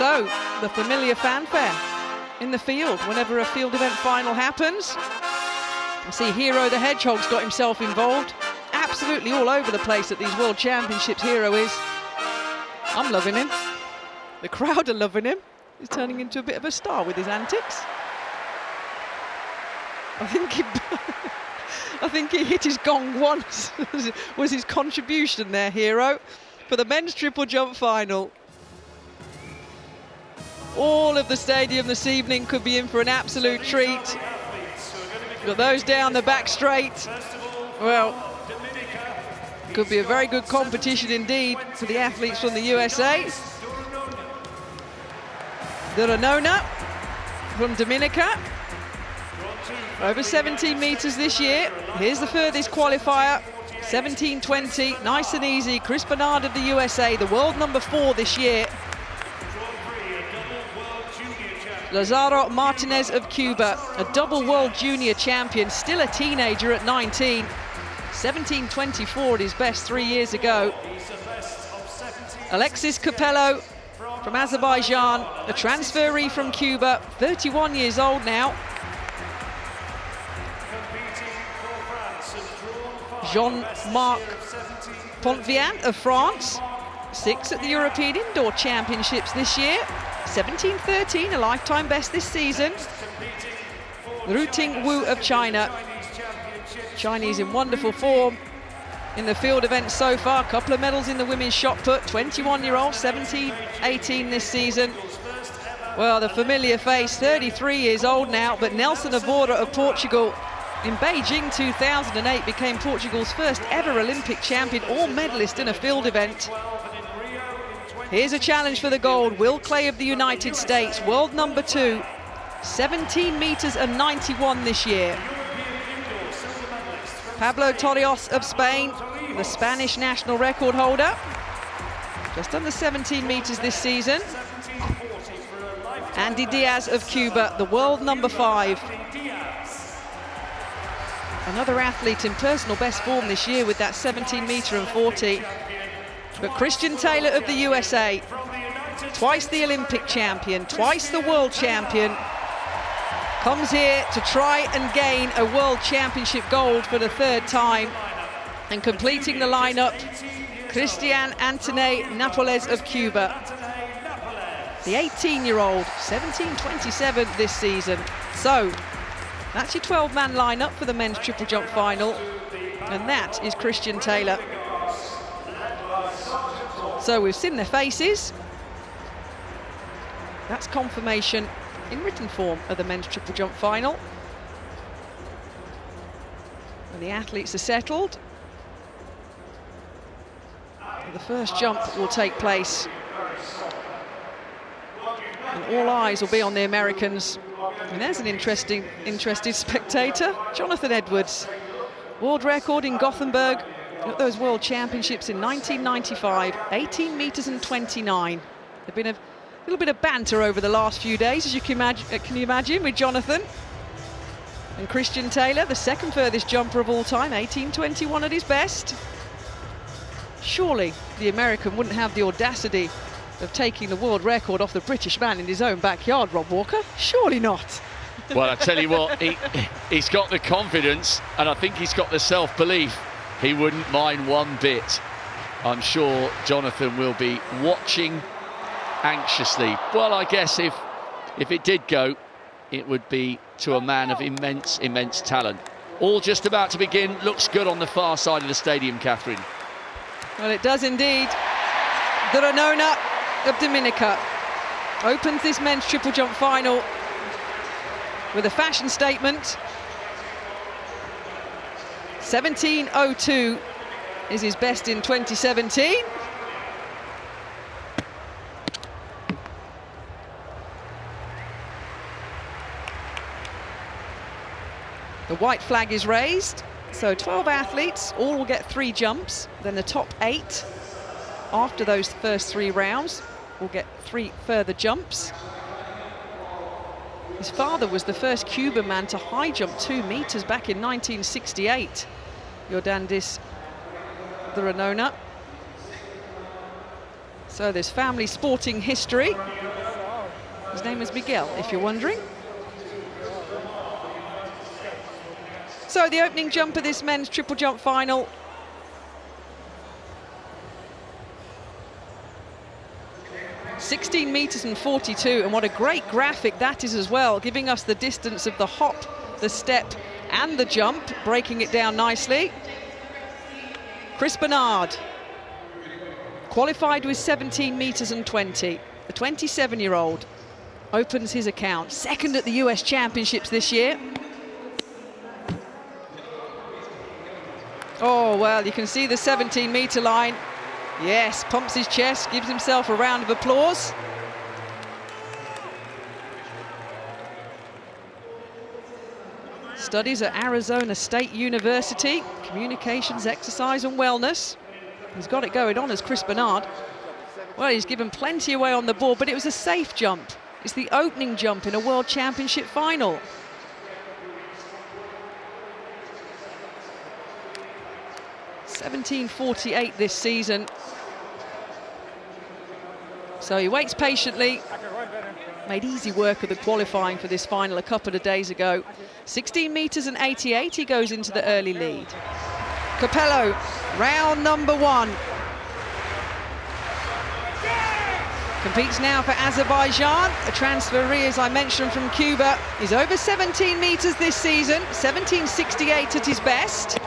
So, the familiar fanfare in the field whenever a field event final happens. I see Hero the Hedgehog's got himself involved. Absolutely all over the place at these World Championships, Hero is. I'm loving him. The crowd are loving him. He's turning into a bit of a star with his antics. I think he hit his gong once, was his contribution there, Hero, for the men's triple jump final. All of the stadium this evening could be in for an absolute treat. Got those down the back straight. Well, could be a very good competition indeed for the athletes from the USA. The Renona from Dominica. Over 17 meters this year. Here's the furthest qualifier, 17:20, nice and easy. Chris Bernard of the USA, the world number 4 this year. Lazaro Martinez of Cuba, a double world junior champion, still a teenager at 19. 17:24 at his best 3 years ago. Alexis Capello from Azerbaijan, a transferee from Cuba, 31 years old now. Jean-Marc Pontviant of France, 6th at the European Indoor Championships this year. 17:13, a lifetime best this season. Ruting Wu of China. Chinese in wonderful form in the field events so far. A couple of medals in the women's shot put. 21-year-old, 17-18 this season. Well, the familiar face, 33 years old now, but Nelson Avora of Portugal in Beijing 2008 became Portugal's first ever Olympic champion, all medalist in a field event. Here's a challenge for the gold. Will Clay of the United States, world number 2, 17 meters and 91 this year. Pablo Torrijos of Spain, the Spanish national record holder, just under 17 meters this season. Andy Diaz of Cuba, the world number 5. Another athlete in personal best form this year with that 17 meter and 40. But Christian Taylor of the USA, twice the Olympic champion, twice the world champion, comes here to try and gain a world championship gold for the 3rd time. And completing the lineup, Christian Antoine Napoles of Cuba. The 18-year-old, 17:27 this season. So, that's your 12-man lineup for the men's triple jump final. And that is Christian Taylor. So we've seen their faces. That's confirmation in written form of the men's triple jump final. And the athletes are settled. The first jump will take place. And all eyes will be on the Americans. And there's an interested spectator, Jonathan Edwards. World record in Gothenburg at those World Championships in 1995, 18 meters and 29. There's been a little bit of banter over the last few days, as you can imagine, with Jonathan. And Christian Taylor, the 2nd furthest jumper of all time, 18:21 at his best. Surely the American wouldn't have the audacity of taking the world record off the British man in his own backyard, Rob Walker? Surely not. Well, I tell you what, he's got the confidence, and I think he's got the self-belief. He wouldn't mind one bit. I'm sure Jonathan will be watching anxiously. Well, I guess if it did go, it would be to a man of immense talent. All just about to begin. Looks good on the far side of the stadium, Catherine. Well, it does indeed. The Renona of Dominica opens this men's triple jump final with a fashion statement. 17:02 is his best in 2017. The white flag is raised, so 12 athletes, all will get 3 jumps. Then the top 8, after those first 3 rounds, will get 3 further jumps. His father was the first Cuban man to high jump 2 meters back in 1968. Yordandis the Renona. So there's family sporting history. His name is Miguel, if you're wondering. So the opening jump of this men's triple jump final. (16.42 meters), and what a great graphic that is as well, giving us the distance of the hop, the step, and the jump, breaking it down nicely. Chris Bernard qualified with 17.20 meters. The 27-year-old opens his account, second at the US Championships this year. Oh, well, you can see the 17-meter line. Yes, pumps his chest, gives himself a round of applause. Studies at Arizona State University, communications, exercise and wellness. He's got it going on as Chris Bernard. Well, he's given plenty away on the board, but it was a safe jump. It's the opening jump in a World Championship final. (17.48 this season. So he waits patiently. Made easy work of the qualifying for this final a couple of days ago. 16.88 meters, he goes into the early lead. Capello, round number 1. Competes now for Azerbaijan, a transferee, as I mentioned, from Cuba. He's over 17 meters this season, 17.68 at his best.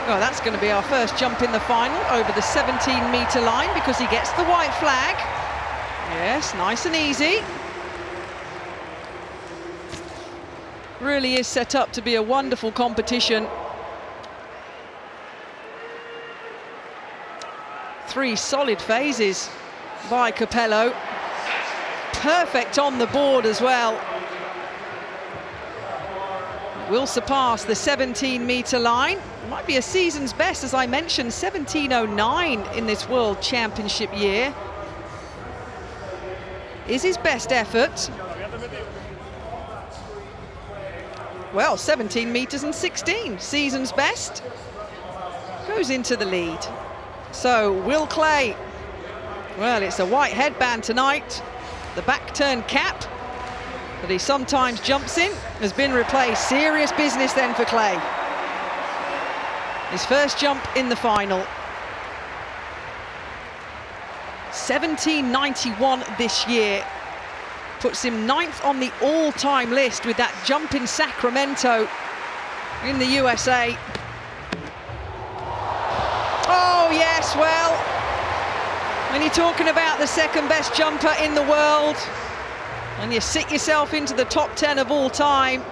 Oh, that's going to be our first jump in the final over the 17-meter line because he gets the white flag. Yes, nice and easy. Really is set up to be a wonderful competition. 3 solid phases by Capello. Perfect on the board as well. Will surpass the 17-meter line. Might be a season's best, as I mentioned, 17.09 in this World Championship year. Is his best effort. Well, 17 meters and 16, season's best. Goes into the lead. So, Will Clay. Well, it's a white headband tonight. The back turn cap that he sometimes jumps in has been replaced. Serious business then for Clay. His first jump in the final. 17.91 this year. Puts him 9th on the all-time list with that jump in Sacramento in the USA. Oh yes, well, when you're talking about the second best jumper in the world and you sit yourself into the top 10 of all time,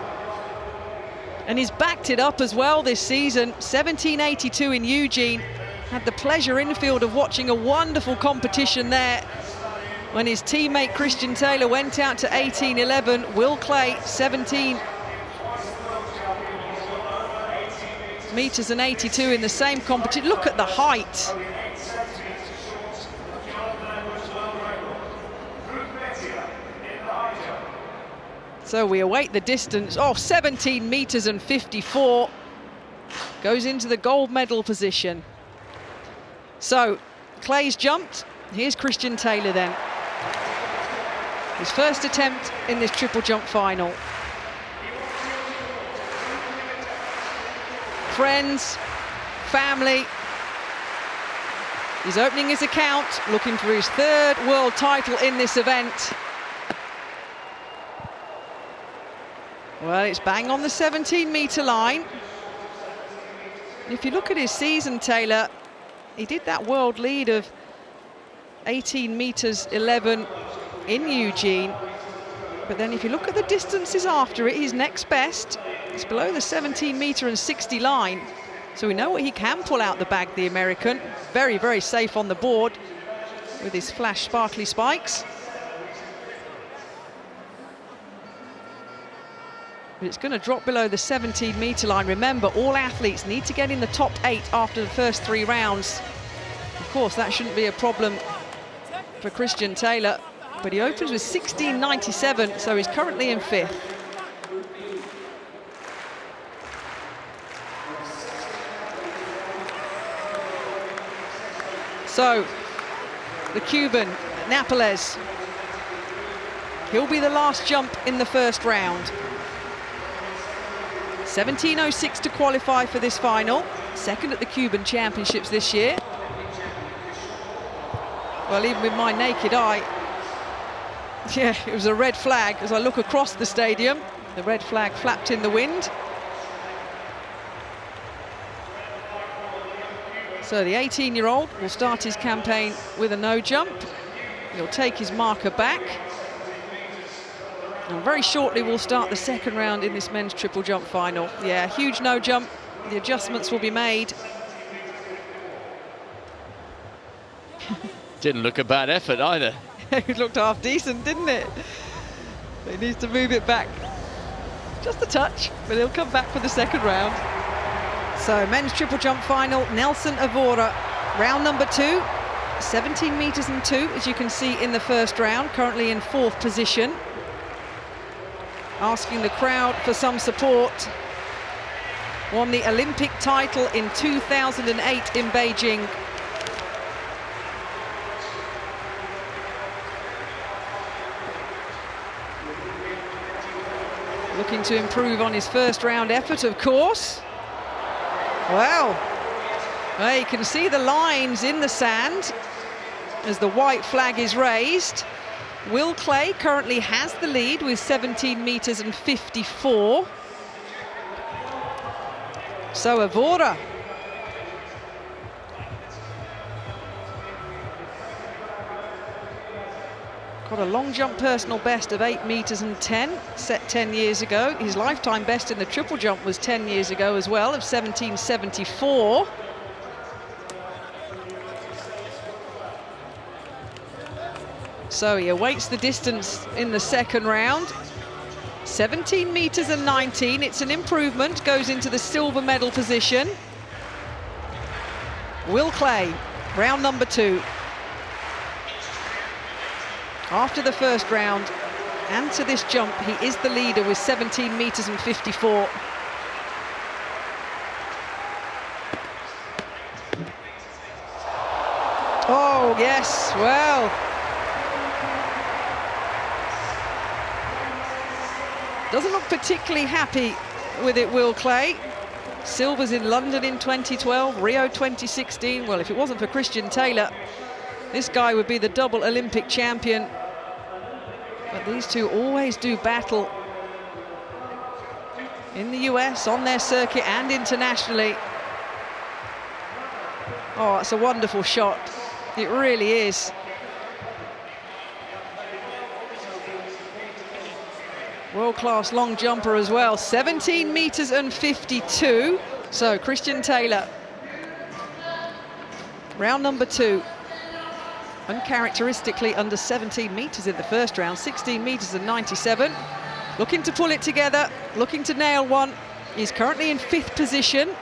and he's backed it up as well this season. 17.82 in Eugene. Had the pleasure infield of watching a wonderful competition there when his teammate Christian Taylor went out to 18.11. Will Clay, 17 meters and 82 in the same competition. Look at the height. So we await the distance. Oh, 17 meters and 54. Goes into the gold medal position. So Clay's jumped. Here's Christian Taylor then. His first attempt in this triple jump final. Friends, family. He's opening his account, looking for his 3rd world title in this event. Well, it's bang on the 17-meter line. If you look at his season, Taylor, he did that world lead of 18 meters 11 in Eugene. But then if you look at the distances after it, his next best is below the 17-meter and 60 line. So we know what he can pull out the bag, the American. Very, very safe on the board with his flash sparkly spikes. But it's going to drop below the 17-meter line. Remember, all athletes need to get in the top 8 after the first 3 rounds. Of course, that shouldn't be a problem for Christian Taylor, but he opens with 16.97, so he's currently in 5th. So the Cuban, Nápoles. He'll be the last jump in the first round. 17:06 to qualify for this final. Second at the Cuban Championships this year. Well, even with my naked eye, yeah, it was a red flag. As I look across the stadium, the red flag flapped in the wind. So the 18-year-old will start his campaign with a no jump. He'll take his marker back. And very shortly we'll start the second round in this men's triple jump final. Yeah, huge no jump. The adjustments will be made. Didn't look a bad effort either. It looked half decent, didn't it? He needs to move it back just a touch, but he'll come back for the second round. So men's triple jump final, Nelson Evora, round number 2, 17 meters and 2, as you can see in the first round, currently in 4th position. Asking the crowd for some support. Won the Olympic title in 2008 in Beijing. Looking to improve on his first round effort, of course. Well, you can see the lines in the sand as the white flag is raised. Will Clay currently has the lead with 17 meters and 54. So Evora got a long jump personal best of 8 meters and 10, set 10 years ago. His lifetime best in the triple jump was 10 years ago as well, of 17:74. So he awaits the distance in the second round. 17 meters and 19, it's an improvement, goes into the silver medal position. Will Clay, round number 2. After the first round and to this jump, he is the leader with 17 meters and 54. Oh, yes, well. Doesn't look particularly happy with it, Will Clay. Silvers in London in 2012, Rio 2016. Well, if it wasn't for Christian Taylor, this guy would be the double Olympic champion. But these two always do battle in the US, on their circuit and internationally. Oh, it's a wonderful shot. It really is. World-class long jumper as well. 17 meters and 52. So Christian Taylor, round number 2. Uncharacteristically under 17 meters in the first round, 16 meters and 97. Looking to pull it together, looking to nail one. He's currently in 5th position.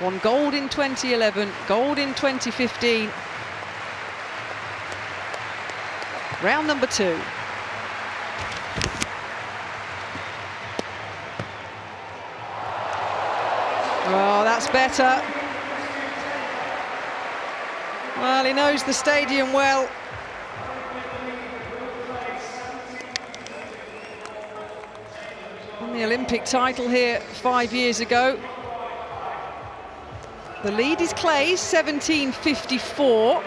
Won gold in 2011, gold in 2015. Round number 2. Oh, that's better. Well, he knows the stadium well. Won the Olympic title here 5 years ago. The lead is Clay's, 17:54.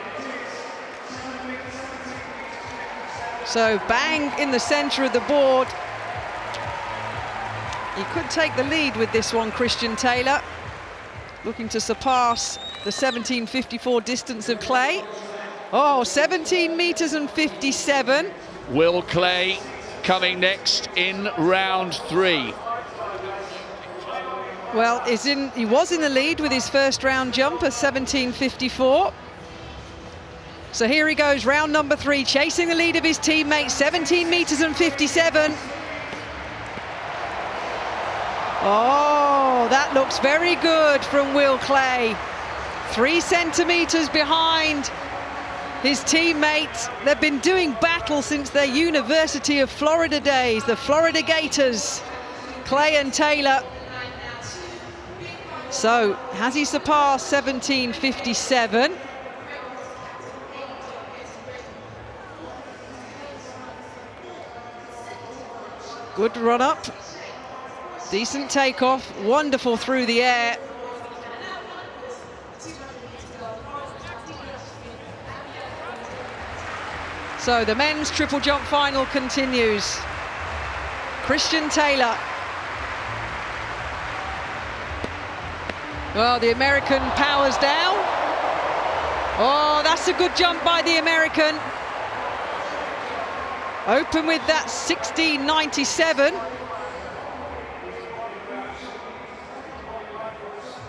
So bang in the centre of the board. He could take the lead with this one, Christian Taylor. Looking to surpass the 17:54 distance of Clay. Oh, 17 meters and 57. Will Clay coming next in round 3. Well, he was in the lead with his first round jump at 17:54. So here he goes, round number 3, chasing the lead of his teammate, 17 meters and 57. Oh, that looks very good from Will Clay. 3 centimeters behind his teammates. They've been doing battle since their University of Florida days, the Florida Gators, Clay and Taylor. So, has he surpassed 17:57? Good run up. Decent takeoff. Wonderful through the air. So the men's triple jump final continues. Christian Taylor. Well, the American powers down. Oh, that's a good jump by the American. Open with that 16.97.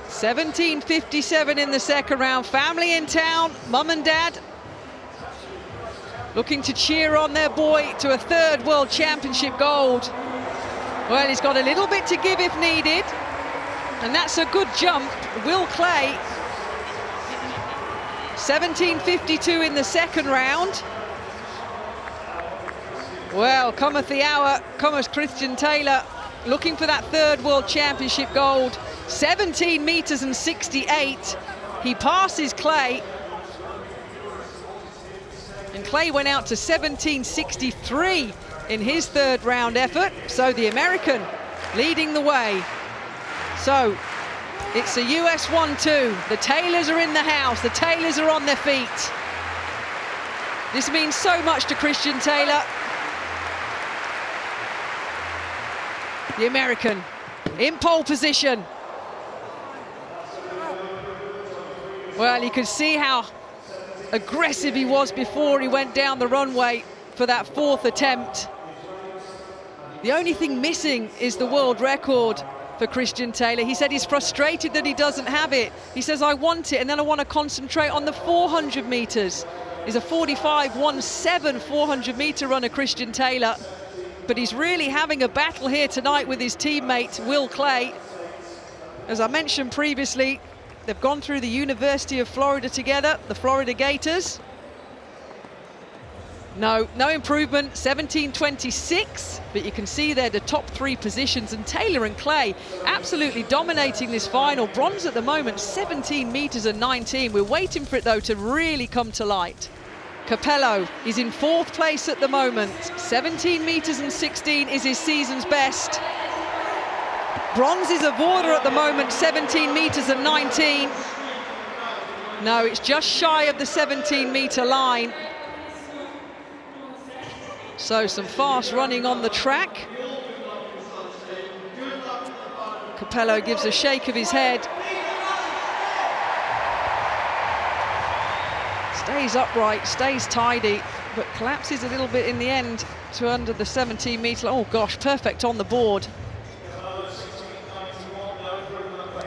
17.57 in the second round. Family in town, mum and dad, looking to cheer on their boy to a third World Championship gold. Well, he's got a little bit to give if needed. And that's a good jump. Will Clay, 17.52 in the second round. Well, cometh the hour, cometh Christian Taylor, looking for that third World Championship gold. 17 meters and 68. He passes Clay. And Clay went out to 17.63 in his third round effort. So the American leading the way. So it's a US 1-2. The Taylors are in the house. The Taylors are on their feet. This means so much to Christian Taylor. The American in pole position. Well, you could see how aggressive he was before he went down the runway for that fourth attempt. The only thing missing is the world record for Christian Taylor. He said he's frustrated that he doesn't have it. He says, I want it, and then I want to concentrate on the 400 meters. He's a 45.17 400 meter runner, Christian Taylor. But he's really having a battle here tonight with his teammate, Will Clay. As I mentioned previously, they've gone through the University of Florida together, the Florida Gators. No improvement, 17.26, but you can see they're the top three positions, and Taylor and Clay absolutely dominating this final. Bronze at the moment, 17 meters and 19. We're waiting for it though to really come to light. Capello is in fourth place at the moment. 17 meters and 16 is his season's best. Bronze is Avoda at the moment, 17 meters and 19. No, it's just shy of the 17-meter line. So some fast running on the track. Capello gives a shake of his head. Stays upright, stays tidy, but collapses a little bit in the end to under the 17-meter. Oh gosh, perfect on the board.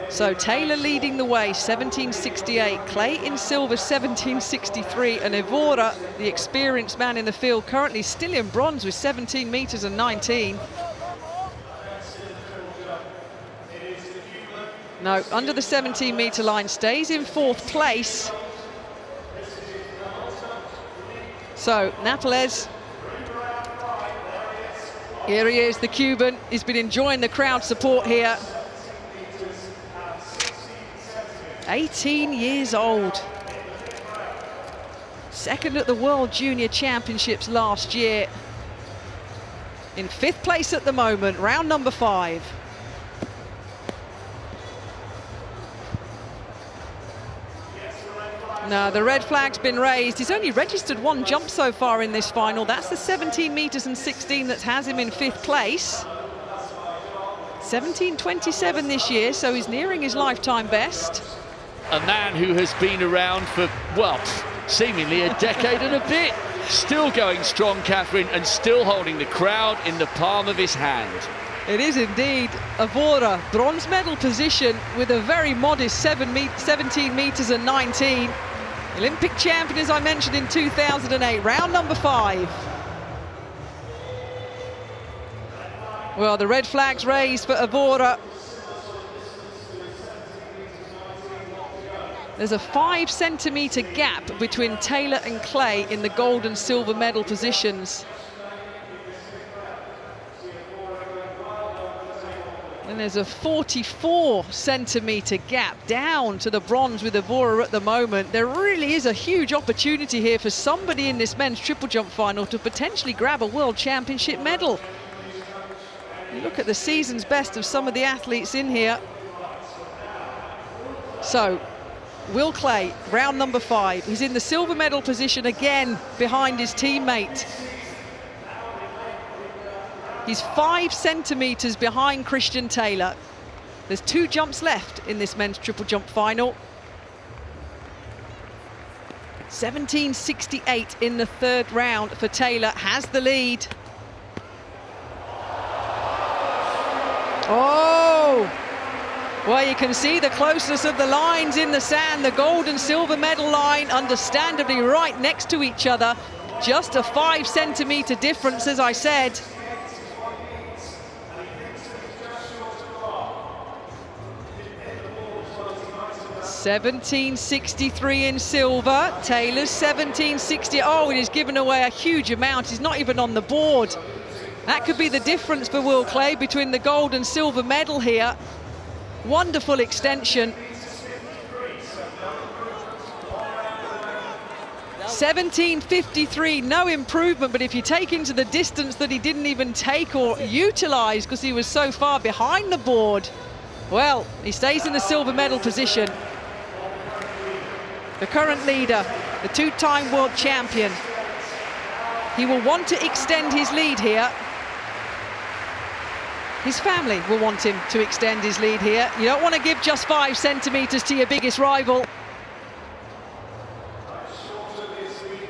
So Taylor leading the way, 17.68. Clay in silver, 17.63. And Evora, the experienced man in the field, currently still in bronze with 17 meters and 19. No, under the 17-meter line, stays in fourth place. So Napolez, here he is, the Cuban. He's been enjoying the crowd support here. 18 years old. Second at the World Junior Championships last year. In fifth place at the moment, round number 5. No, the red flag's been raised. He's only registered one jump so far in this final. That's the 17 meters and 16 that has him in fifth place. 17.27 this year, so he's nearing his lifetime best. A man who has been around for, well, seemingly a decade and a bit. Still going strong, Catherine, and still holding the crowd in the palm of his hand. It is indeed. Evora, bronze medal position with a very modest 17 meters and 19. Olympic champion, as I mentioned, in 2008, round number 5. Well, the red flag's raised for Evora. There's a 5-centimeter gap between Taylor and Clay in the gold and silver medal positions. And there's a 44-centimetre gap down to the bronze with Evora at the moment. There really is a huge opportunity here for somebody in this men's triple jump final to potentially grab a world championship medal. You look at the season's best of some of the athletes in here. So, Will Clay, round number 5. He's in the silver medal position again behind his teammate. He's 5 centimetres behind Christian Taylor. There's 2 jumps left in this men's triple jump final. 17.68 in the 3rd round for Taylor, has the lead. Oh! Well, you can see the closeness of the lines in the sand. The gold and silver medal line, understandably right next to each other. Just a 5 centimetre difference, as I said. 17.63 in silver. Taylor's 17.60. Oh, it has given away a huge amount. He's not even on the board. That could be the difference for Will Clay between the gold and silver medal here. Wonderful extension. 17.53, no improvement, but if you take into the distance that he didn't even take or utilize because he was so far behind the board, well, he stays in the silver medal position. The current leader, the 2-time world champion. He will want to extend his lead here. His family will want him to extend his lead here. You don't want to give just 5 centimetres to your biggest rival.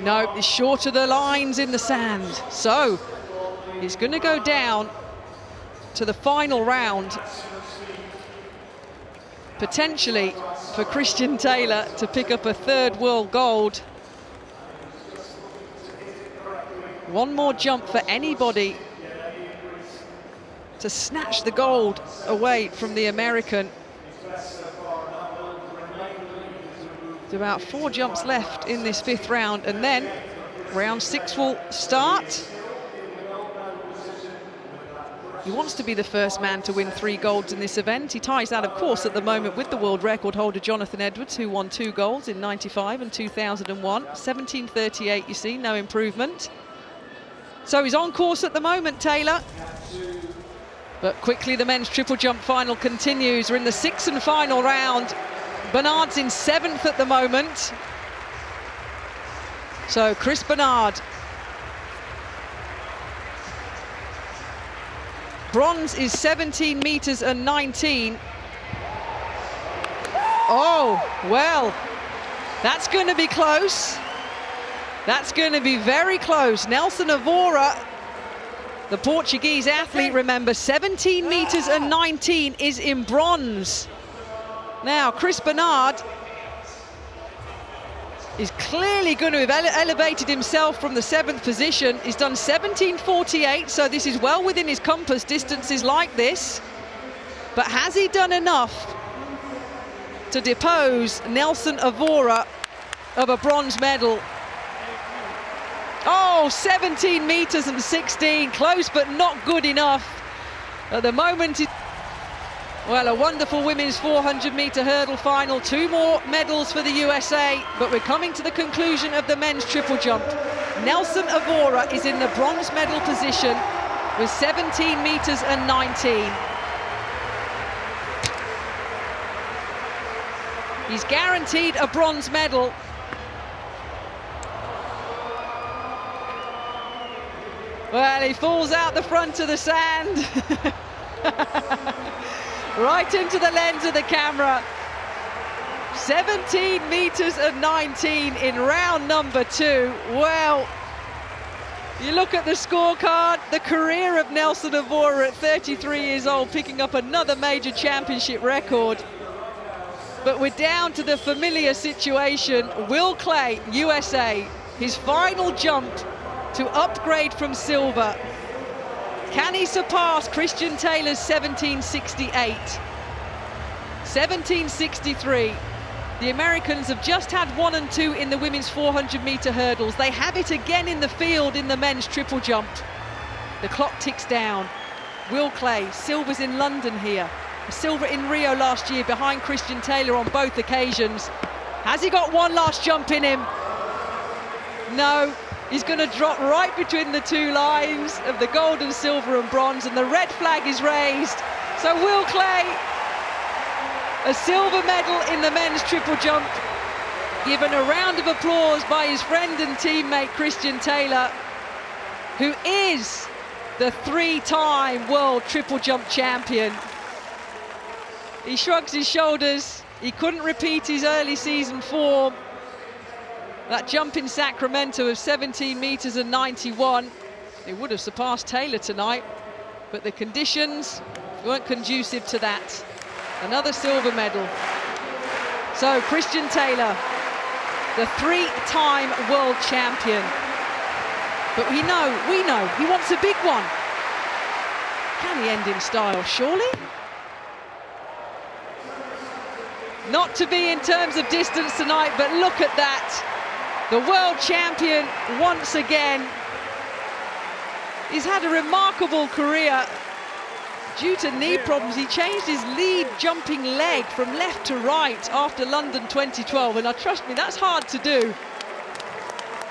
No, it's short of the lines in the sand. So, it's going to go down to the final round. Potentially for Christian Taylor to pick up a 3rd world gold. One more jump for anybody to snatch the gold away from the American. There's about 4 jumps left in this 5th round, and then round 6 will start. He wants to be the first man to win 3 golds in this event. He ties that, of course, at the moment with the world record holder Jonathan Edwards, who won 2 golds in 95 and 2001. 17.38, you see, no improvement. So he's on course at the moment, Taylor. But quickly the men's triple jump final continues. We're in the 6th and final round. Bernard's in 7th at the moment. So Chris Bernard. Bronze is 17 meters and 19. Oh, well, that's going to be close. That's going to be very close. Nelson Evora, the Portuguese athlete, remember, 17 meters and 19 is in bronze. Now, Chris Bernard is clearly going to have elevated himself from the 7th position. He's done 17.48, so this is well within his compass, distances like this. But has he done enough to depose Nelson Evora of a bronze medal? Oh, 17 meters and 16, close but not good enough. At the moment, well, a wonderful women's 400-meter hurdle final. 2 more medals for the USA, but we're coming to the conclusion of the men's triple jump. Nelson Evora is in the bronze medal position with 17 meters and 19. He's guaranteed a bronze medal. Well, he falls out the front of the sand. Right into the lens of the camera. 17 meters and 19 in round number 2. Well, you look at the scorecard, the career of Nelson Evora at 33 years old, picking up another major championship record. But we're down to the familiar situation. Will Clay, USA, his final jump to upgrade from silver. Can he surpass Christian Taylor's 17.68? 17.63. The Americans have just had 1 and 2 in the women's 400-meter hurdles. They have it again in the field in the men's triple jump. The clock ticks down. Will Clay, silvers in London here. A silver in Rio last year behind Christian Taylor on both occasions. Has he got one last jump in him? No, he's going to drop right between the two lines of the gold and silver and bronze, and the red flag is raised. So Will Clay, a silver medal in the men's triple jump, given a round of applause by his friend and teammate Christian Taylor, who is the 3-time world triple jump champion. He shrugs his shoulders. He couldn't repeat his early season form. That jump in Sacramento of 17 meters and 91, it would have surpassed Taylor tonight, but the conditions weren't conducive to that. Another silver medal. So Christian Taylor, the 3-time world champion. But we know, he wants a big one. Can he end in style, surely? Not to be in terms of distance tonight, but look at that. The world champion once again. He's had a remarkable career. Due to knee problems, he changed his lead jumping leg from left to right after London 2012, and trust me, that's hard to do.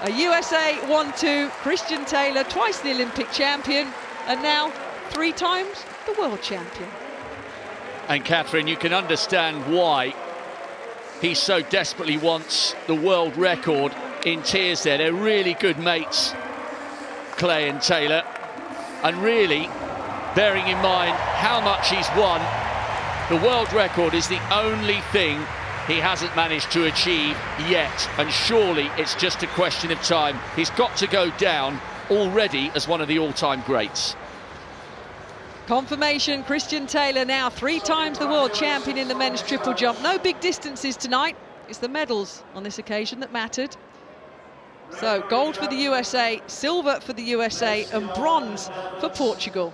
A USA 1-2, Christian Taylor, twice the Olympic champion, and now 3 times the world champion. And Catherine, you can understand why he so desperately wants the world record. In tears there. They're really good mates, Clay and Taylor, and really, bearing in mind how much he's won, the world record is the only thing he hasn't managed to achieve yet, and surely it's just a question of time. He's got to go down already as one of the all-time greats. Confirmation, Christian Taylor now 3 times the world champion in the men's triple jump. No big distances tonight. It's the medals on this occasion that mattered. So gold for the USA, silver for the USA, and bronze for Portugal.